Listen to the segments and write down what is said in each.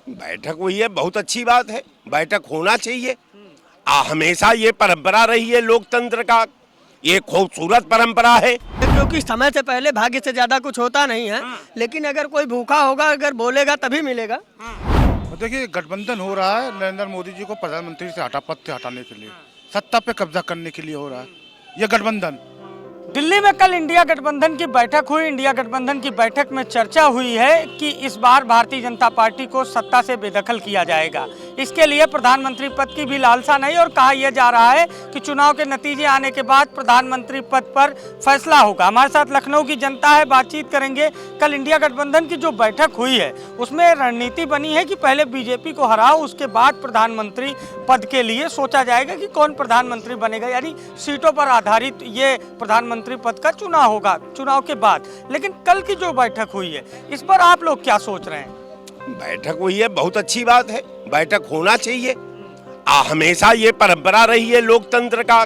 बैठक हुई है, बहुत अच्छी बात है, बैठक होना चाहिए। हमेशा ये परंपरा रही है लोकतंत्र का, ये खूबसूरत परंपरा है। क्योंकि समय से पहले भाग्य से ज्यादा कुछ होता नहीं है, लेकिन अगर कोई भूखा होगा, अगर बोलेगा तभी मिलेगा। देखिए, गठबंधन हो रहा है नरेंद्र मोदी जी को प्रधानमंत्री से पद से हटाने के लिए, सत्ता पे कब्जा करने के लिए हो रहा है ये गठबंधन। दिल्ली में कल इंडिया गठबंधन की बैठक हुई। इंडिया गठबंधन की बैठक में चर्चा हुई है कि इस बार भारतीय जनता पार्टी को सत्ता से बेदखल किया जाएगा। इसके लिए प्रधानमंत्री पद की भी लालसा नहीं, और कहा यह जा रहा है कि चुनाव के नतीजे आने के बाद प्रधानमंत्री पद पर फैसला होगा। हमारे साथ लखनऊ की जनता है, बातचीत करेंगे। कल इंडिया गठबंधन की जो बैठक हुई है उसमें रणनीति बनी है कि पहले बीजेपी को हराओ, उसके बाद प्रधानमंत्री पद के लिए सोचा जाएगा कि कौन प्रधानमंत्री बनेगा, यानी सीटों पर आधारित ये प्रधानमंत्री पद का चुनाव होगा चुनाव के बाद। लेकिन कल की जो बैठक हुई है इस पर आप लोग क्या सोच रहे हैं? बैठक हुई है, बहुत अच्छी बात है, बैठक होना चाहिए। हमेशा ये परंपरा रही है लोकतंत्र का,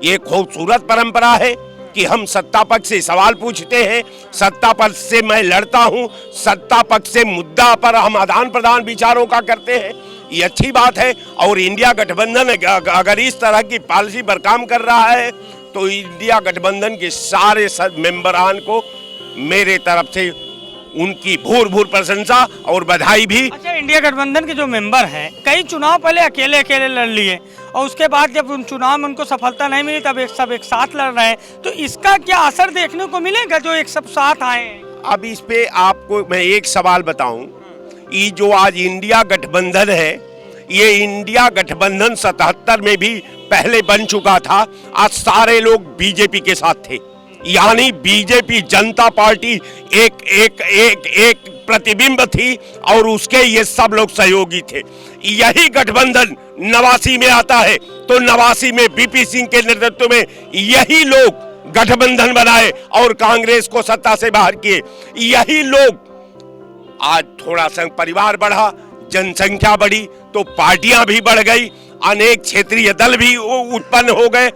ये खूबसूरत परंपरा है कि हम सत्ता पक्ष से सवाल पूछते हैं, सत्ता पक्ष से मैं लड़ता हूं, सत्ता पक्ष से मुद्दा पर हम आदान प्रदान विचारों का करते हैं, ये अच्छी बात है। और इंडिया गठबंधन अगर इस तरह की पॉलिसी पर काम कर रहा है तो इंडिया गठबंधन के सारे मेंबरान को मेरे तरफ से उनकी भूर भूर प्रशंसा और बधाई भी। अच्छा, इंडिया गठबंधन के जो मेंबर हैं कई चुनाव पहले अकेले अकेले लड़ लिए, और उसके बाद जब उन चुनाव में उनको सफलता नहीं मिली तब सब एक साथ लड़ रहे हैं, तो इसका क्या असर देखने को मिलेगा जो एक सब साथ आए हैं? अब इस पे आपको मैं एक सवाल बताऊं, ये जो आज इंडिया गठबंधन है, ये इंडिया गठबंधन 77 में भी पहले बन चुका था। आज सारे लोग बीजेपी के साथ थे, यानी बीजेपी जनता पार्टी एक प्रतिबिंब थी और उसके ये सब लोग सहयोगी थे। यही गठबंधन 89 में आता है तो 89 में बीपी सिंह के नेतृत्व में यही लोग गठबंधन बनाए और कांग्रेस को सत्ता से बाहर किए। यही लोग आज थोड़ा सा परिवार बढ़ा, जनसंख्या बढ़ी तो पार्टियां भी बढ़ गई, अनेक क्षेत्रीय दल भी उत्पन्न हो गए।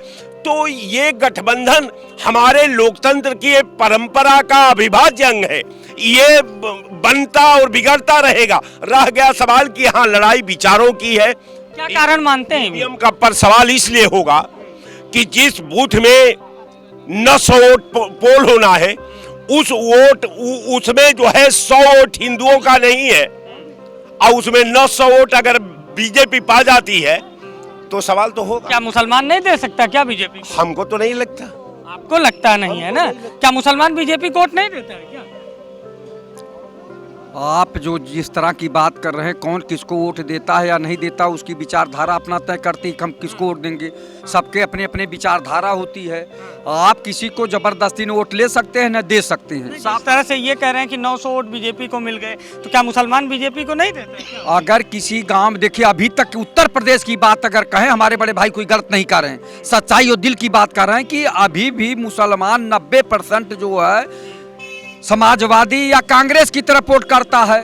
तो ये गठबंधन हमारे लोकतंत्र की एक परंपरा का अविभाज्य अंग है, ये बनता और बिगड़ता रहेगा। रह गया सवाल कि हाँ लड़ाई विचारों की है, क्या कारण मानते हैं? ईवीएम का पर सवाल इसलिए होगा कि जिस बूथ में 900 वोट पोल होना है उस वोट उसमें जो है 100 वोट हिंदुओं का नहीं है, और उसमें 900 वोट अगर बीजेपी पा जाती है तो सवाल तो होगा। क्या मुसलमान नहीं दे सकता क्या बीजेपी? हमको तो नहीं लगता। आपको लगता नहीं है ना? क्या मुसलमान बीजेपी को वोट नहीं देता है क्या? आप जो जिस तरह की बात कर रहे हैं, कौन किसको वोट देता है या नहीं देता उसकी विचारधारा अपना तय करती, हम किसको वोट देंगे। सबके अपने अपने विचारधारा होती है। आप किसी को जबरदस्ती न वोट ले सकते हैं न दे सकते हैं। इस तरह से ये कह रहे हैं कि 900 वोट बीजेपी को मिल गए, तो क्या मुसलमान बीजेपी को नहीं देते? अगर किसी गांव में देखिए, अभी तक उत्तर प्रदेश की बात अगर कहें, हमारे बड़े भाई कोई गलत नहीं कर रहे हैं, सच्चाई और दिल की बात कर रहे हैं कि अभी भी मुसलमान 90% जो है समाजवादी या कांग्रेस की तरफ वोट करता है।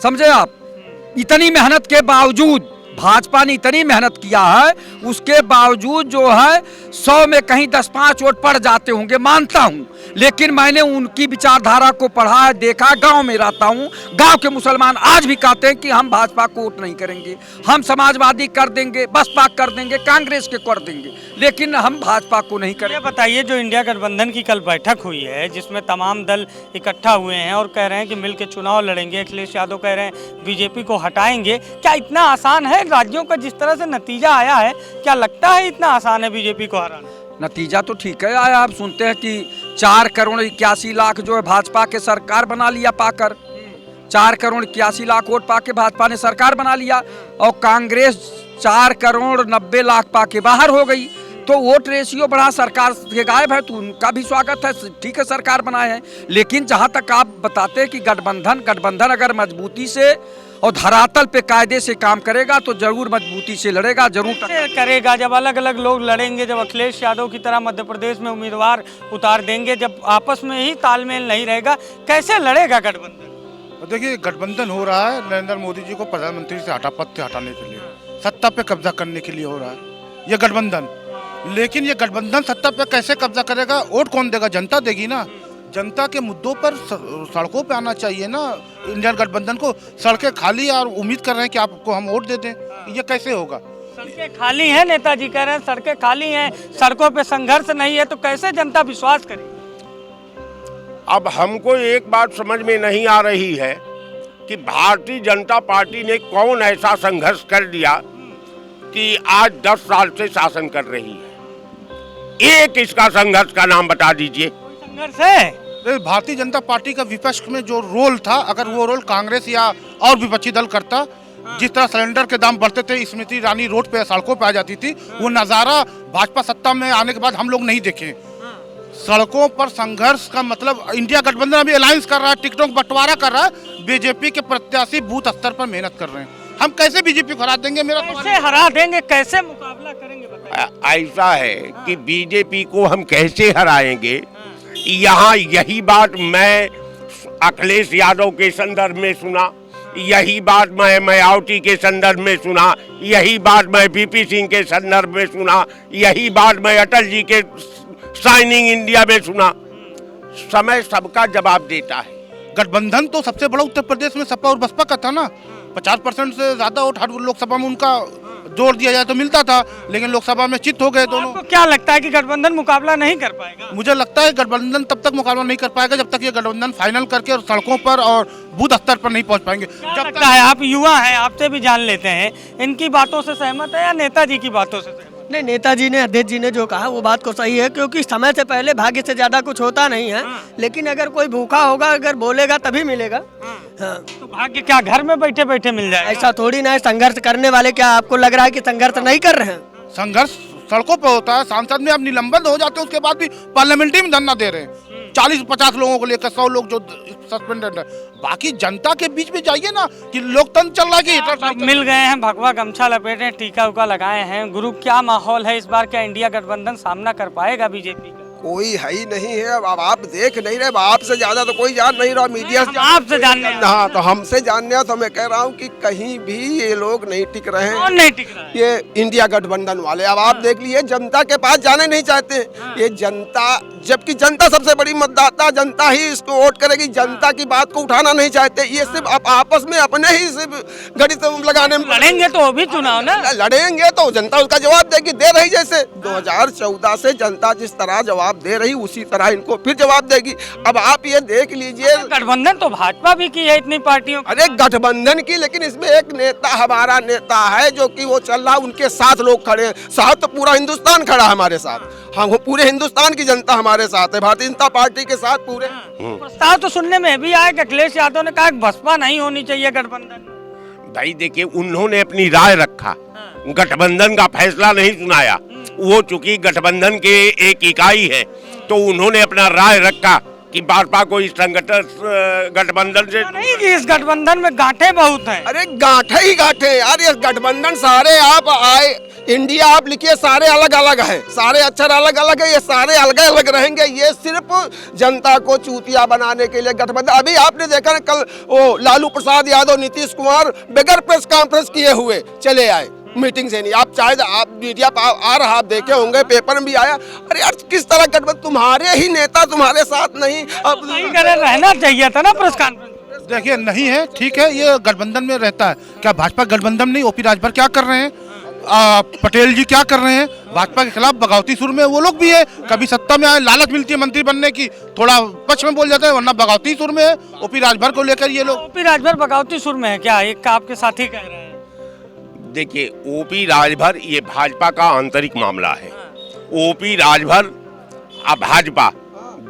समझे आप? इतनी मेहनत के बावजूद भाजपा ने इतनी मेहनत किया है, उसके बावजूद जो है 100 में कहीं 10-5 वोट पड़ जाते होंगे, मानता हूँ। लेकिन मैंने उनकी विचारधारा को पढ़ा है, देखा, गांव में रहता हूँ। गांव के मुसलमान आज भी कहते हैं कि हम भाजपा को वोट नहीं करेंगे, हम समाजवादी कर देंगे, बसपा कर देंगे, कांग्रेस के कर देंगे, लेकिन हम भाजपा को नहीं करेंगे। बताइए, जो इंडिया गठबंधन की कल बैठक हुई है जिसमें तमाम दल इकट्ठा हुए हैं और कह रहे हैं कि मिलकर चुनाव लड़ेंगे, अखिलेश यादव कह रहे हैं बीजेपी को हटाएंगे, क्या इतना आसान है? राज्यों का जिस तरह से नतीजा आया है, क्या लगता है इतना आसान है बीजेपी को हराना? नतीजा तो ठीक है आया। आप सुनते हैं कि 4 करोड़ 81 लाख जो है भाजपा के सरकार बना लिया पाकर, 4 करोड़ 81 लाख वोट पाके भाजपा ने सरकार बना लिया, और कांग्रेस 4 करोड़ 90 लाख पाके बाहर हो गई। तो वोट रेशियो बढ़ा, सरकार के गायब है, तो उनका भी स्वागत है, ठीक है सरकार बनाए हैं। लेकिन जहां तक आप बताते हैं कि गठबंधन अगर मजबूती से और धरातल पे कायदे से काम करेगा तो जरूर मजबूती से लड़ेगा, जरूर करेगा। जब अलग अलग लोग लड़ेंगे, जब अखिलेश यादव की तरह मध्य प्रदेश में उम्मीदवार उतार देंगे, जब आपस में ही तालमेल नहीं रहेगा, कैसे लड़ेगा गठबंधन? देखिए, गठबंधन हो रहा है नरेंद्र मोदी जी को प्रधानमंत्री से पद से हटाने के लिए, सत्ता पे कब्जा करने के लिए हो रहा है ये गठबंधन। लेकिन ये गठबंधन सत्ता पे कैसे कब्जा करेगा? वोट कौन देगा? जनता देगी ना। जनता के मुद्दों पर सड़कों पे आना चाहिए ना। इंडिया गठबंधन को सड़कें खाली और उम्मीद कर रहे हैं कि आपको हम वोट दे दें, ये कैसे होगा? सड़कें खाली हैं, नेताजी कह रहे हैं सड़कें खाली हैं, सड़कों पे संघर्ष नहीं है, तो कैसे जनता विश्वास करे? अब हमको एक बात समझ में नहीं आ रही है कि भारतीय जनता पार्टी ने कौन ऐसा संघर्ष कर दिया कि आज 10 साल से शासन कर रही है। एक इसका संघर्ष का नाम बता दीजिए। संघर्ष है भारतीय जनता पार्टी का विपक्ष में जो रोल था, अगर वो रोल कांग्रेस या और विपक्षी दल करता, जिस तरह सिलेंडर के दाम बढ़ते थे, स्मृति ईरानी रोड पे सड़कों पे आ जाती थी, वो नज़ारा भाजपा सत्ता में आने के बाद हम लोग नहीं देखे। सड़कों पर संघर्ष का मतलब इंडिया गठबंधन अभी अलायंस कर रहा है, टिकटों का बंटवारा कर रहा है। बीजेपी के प्रत्याशी बूथ स्तर पर मेहनत कर रहे हैं। हम कैसे बीजेपी को हरा देंगे? मेरा कैसे हरा देंगे, कैसे मुकाबला करेंगे बताइए? ऐसा है कि बीजेपी को हम कैसे हराएंगे, यहाँ यही बात मैं अखिलेश यादव के संदर्भ में सुना, यही बात मैं मायावती के संदर्भ में सुना, यही बात मैं वीपी सिंह के संदर्भ में सुना, यही बात मैं अटल जी के शाइनिंग इंडिया में सुना। समय सबका जवाब देता है। गठबंधन तो सबसे बड़ा उत्तर प्रदेश में सपा और बसपा का था ना। 50% से ज्यादा वोट हर लोकसभा में उनका जोड़ दिया जाए तो मिलता था, लेकिन लोकसभा में चित हो गए दोनों। आपको क्या लगता है कि गठबंधन मुकाबला नहीं कर पाएगा? मुझे लगता है गठबंधन तब तक मुकाबला नहीं कर पाएगा जब तक ये गठबंधन फाइनल करके और सड़कों पर और बूथ स्तर पर नहीं पहुंच पाएंगे। क्या लगता है, आप युवा हैं, आपसे भी जान लेते हैं, इनकी बातों से सहमत है या नेताजी की बातों से सहमत? नहीं, नेताजी ने, अध्यक्ष जी ने जो कहा वो बात को सही है, क्योंकि समय से पहले भाग्य से ज्यादा कुछ होता नहीं है। लेकिन अगर कोई भूखा होगा, अगर बोलेगा तभी मिलेगा। हाँ। तो भाग्य क्या घर में बैठे बैठे मिल जाएगा? ऐसा थोड़ी ना है। संघर्ष करने वाले, क्या आपको लग रहा है कि संघर्ष नहीं कर रहे हैं? संघर्ष सड़कों पर होता है। सांसद में अब निलंबन हो जाते हैं, उसके बाद भी पार्लियामेंट्री में धरना दे रहे हैं। 40-50 लोगों को लेकर 100 लोग जो सस्पेंडेड है। बाकी जनता के बीच में जाइए ना कि लोकतंत्र चल रहा है कि आप मिल गए हैं, भगवा गमछा लपेटे, टीका उका लगाए हैं। गुरु, क्या माहौल है इस बार? क्या इंडिया गठबंधन सामना कर पाएगा बीजेपी का? कोई है ही नहीं है। अब आप देख नहीं रहे, आपसे ज्यादा तो कोई जान नहीं रहा, मीडिया से आपसे जानने। हाँ, तो हमसे जानने, तो मैं कह रहा हूँ कि कहीं भी ये लोग नहीं टिक रहे हैं। कौन नहीं टिक रहा है? ये इंडिया गठबंधन वाले। अब आप देख लीजिए, जनता के पास जाने नहीं चाहते। ये जनता, जबकि जनता सबसे बड़ी मतदाता, जनता ही इसको वोट करेगी। जनता की बात को उठाना नहीं चाहते। ये सिर्फ आपस में अपने ही सिर्फ गणित लगाने में लड़ेंगे तो भी चुनाव ना लड़ेंगे तो जनता उसका जवाब देगी, दे रही। जैसे 2014 से जनता जिस तरह जवाब दे रही, उसी तरह इनको फिर जवाब देगी। अब आप ये देख लीजिए, गठबंधन तो भाजपा भी की है इतनी पार्टियों। अरे गठबंधन की, लेकिन इसमें एक नेता, हमारा नेता है जो कि वो चल रहा, उनके साथ लोग खड़े हैं। साथ तो पूरा हिंदुस्तान खड़ा है हमारे साथ। हम पूरे हिंदुस्तान की जनता हमारे साथ है, भारतीय जनता पार्टी के साथ पूरे। प्रस्ताव तो सुनने में भी आया कि अखिलेश यादव ने कहा बसपा नहीं होनी चाहिए गठबंधन। भाई देखिए, उन्होंने अपनी राय रखा, गठबंधन का फैसला नहीं सुनाया। वो चूंकि गठबंधन के एक इकाई है, तो उन्होंने अपना राय रखा कि भाजपा को इस संगठन गठबंधन से नहीं, कि इस गठबंधन में गांठें बहुत हैं। अरे गांठे ही गांठे यार, ये गठबंधन सारे आप आए इंडिया आप लिखिए, सारे अलग अलग है, सारे अक्षर अलग अलग है, ये सारे अलग अलग रहेंगे। ये सिर्फ जनता को चूतिया बनाने के लिए गठबंधन। अभी आपने देखा ना, कल वो लालू प्रसाद यादव, नीतीश कुमार बगैर प्रेस कॉन्फ्रेंस किए हुए चले आए, मीटिंग से नहीं। आप चाहे आप मीडिया आ रहा, आप देखे होंगे, पेपर में भी आया। अरे यार, किस तरह गठबंधन, तुम्हारे ही नेता तुम्हारे साथ नहीं। अब नहीं करे, रहना चाहिए था ना प्रेस कॉन्फ्रेंस। देखिए, नहीं है, ठीक है, ये गठबंधन में रहता है। क्या भाजपा गठबंधन नहीं? ओपी राजभर क्या कर रहे हैं, पटेल जी क्या कर रहे हैं? भाजपा के खिलाफ बगावती सुर में वो लोग भी है। कभी सत्ता में आए, लालच मिलती है मंत्री बनने की, थोड़ा पक्ष में बोल जाते हैं, वरना बगावती सुर में है। ओपी राजभर को लेकर ये लोग। ओपी राजभर बगावती सुर में है क्या? एक आपके साथी कह रहे हैं। देखिए, ओपी राजभर ये भाजपा का आंतरिक मामला है। ओपी राजभर और भाजपा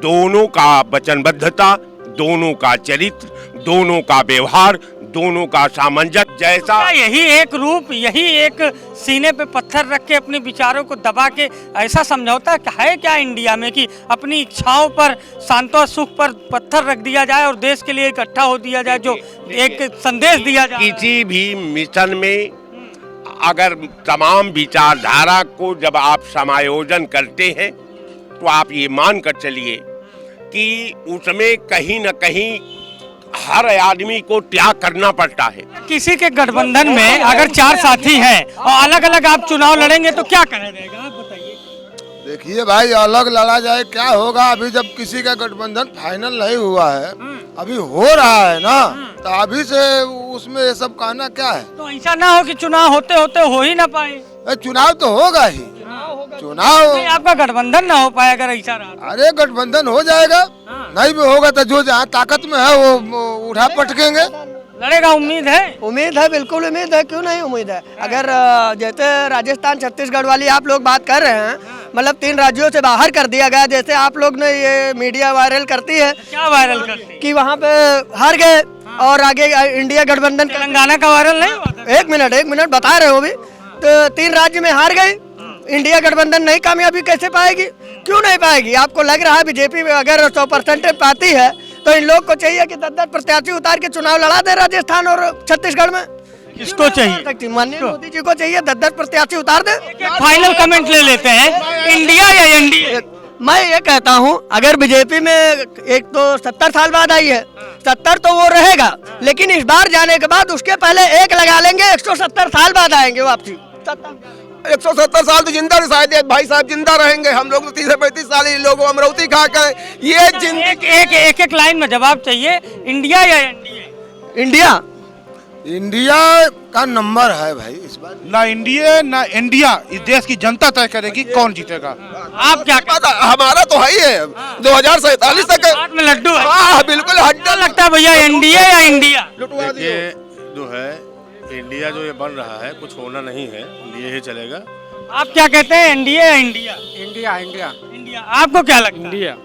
दोनों का वचनबद्धता, दोनों का चरित्र, दोनों का व्यवहार, दोनों का सामंजस्य जैसा, यही एक रूप, यही एक सीने पे पत्थर रख के अपने विचारों को दबा के ऐसा समझौता है क्या इंडिया में कि अपनी इच्छाओं पर, शांति सुख पर पत्थर रख दिया जाए और देश के लिए इकट्ठा हो दिया जाए, जो एक संदेश दिया जाए? किसी भी मिशन में अगर तमाम विचारधारा को जब आप समायोजन करते हैं, तो आप ये मान कर चलिए कि उसमें कहीं न कहीं हर आदमी को त्याग करना पड़ता है। किसी के गठबंधन में अगर 4 साथी हैं और अलग अलग आप चुनाव लड़ेंगे तो क्या कहा जाएगा, आप बताइए। देखिए भाई, अलग लड़ा जाए क्या होगा? अभी जब किसी का गठबंधन फाइनल नहीं हुआ है, अभी हो रहा है ना, तो अभी से उसमें ये सब कहना क्या है? तो ऐसा ना हो कि चुनाव होते होते हो ही ना पाए। चुनाव तो होगा ही, चुनाव। नहीं, आपका गठबंधन ना हो पाए अगर ऐसा रहा। अरे गठबंधन हो जाएगा, नहीं भी होगा तो जो जहाँ ताकत में है वो उठा पटकेंगे। लड़ेगा, उम्मीद है। उम्मीद है, बिल्कुल उम्मीद है, क्यों नहीं उम्मीद है। अगर जैसे राजस्थान छत्तीसगढ़ वाली आप लोग बात कर रहे हैं, मतलब 3 राज्यों से बाहर कर दिया गया, जैसे आप लोग ने ये मीडिया वायरल करती है क्या वायरल करते? कि वहाँ पे हार गए और आगे इंडिया गठबंधन तेलंगाना का वायरल नहीं हुआ था? एक मिनट बता रहे हो भी, तो 3 राज्य में हार गई, इंडिया गठबंधन नहीं कामयाबी कैसे पाएगी? क्यों नहीं पाएगी? आपको लग रहा है बीजेपी अगर 100% पाती है तो इन लोग को चाहिए कि 10-10 प्रत्याशी उतार के चुनाव लड़ा दे राजस्थान और छत्तीसगढ़ में। किसको चाहिए? माननीय मोदी जी को चाहिए 10-10 प्रत्याशी उतार दे। फाइनल कमेंट ले लेते हैं, इंडिया या एनडीए? मैं ये कहता हूँ, अगर बीजेपी में एक तो 70 साल बाद आई है, 70 तो वो रहेगा, लेकिन इस बार जाने के बाद उसके पहले एक लगा लेंगे, 170 साल बाद आएंगे वापसी। 170 साल तो जिंदा रह, शायद भाई साहब जिंदा रहेंगे। हम लोग तो 30-35 साल ही लोग अमरावती खा कर ये एक लाइन में जवाब चाहिए, इंडिया या एनडीए? इंडिया। इंडिया का नंबर है भाई इस बार। ना इंडिया ना इंडिया, इस देश की जनता तय करेगी कौन जीतेगा। आप क्या पता, हमारा तो है ही है 2047 तक। हाथ में लड्डू है? हाँ बिल्कुल, क्या लगता है भैया, एनडीए या इंडिया? लुटवा दिए। ये जो है इंडिया जो ये बन रहा है, कुछ होना नहीं है, इंडिया ही चलेगा। आप क्या कहते हैं, एनडीए या इंडिया? India India India. आपको क्या लगता है? इंडिया।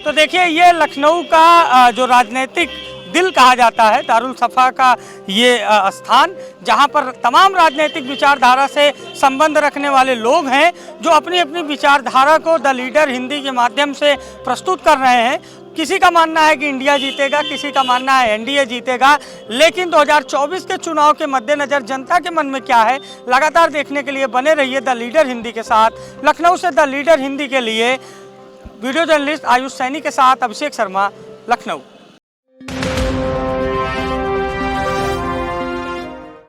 तो देखिए, ये लखनऊ का जो राजनीतिक दिल कहा जाता है, दारुल सफा का ये स्थान, जहां पर तमाम राजनीतिक विचारधारा से संबंध रखने वाले लोग हैं, जो अपनी अपनी विचारधारा को द लीडर हिंदी के माध्यम से प्रस्तुत कर रहे हैं। किसी का मानना है कि इंडिया जीतेगा, किसी का मानना है एनडीए जीतेगा, लेकिन 2024 के चुनाव के मद्देनजर जनता के मन में क्या है, लगातार देखने के लिए बने रहिए द लीडर हिंदी के साथ। लखनऊ से द लीडर हिंदी के लिए वीडियो जर्नलिस्ट आयुष सैनी के साथ अभिषेक शर्मा, लखनऊ।